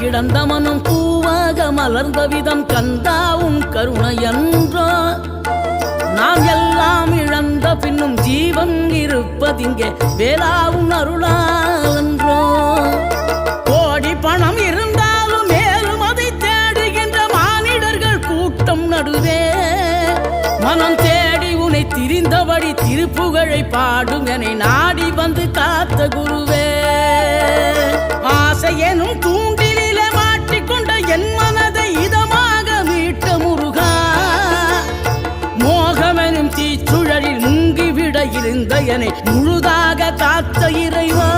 கிடந்த மனம் பூவாக மலர்ந்த விதம் கந்தாவும் கருணையன்றோ நாம் எல்லாம் இழந்த பின்னும் ஜீவன் இருப்பதிங்கே வேளாவும் அருளான்றோ கோடி பணம் இருந்தாலும் மேலும் அதை தேடுகின்ற மானிடர்கள் கூட்டம் நடுவே மனம் தேடி உனை திரிந்தபடி திருப்புகழை பாடும் என நாடி வந்து காத்த குருவே ஆசை எனும் தூண்டிலே மாட்டிக்கொண்ட என் மனதை இதமாக மீட்ட முருகா மோகமெனும் தீச்சுழலில் முங்கிவிட இருந்த என்னை முழுதாக காத்த இறைவா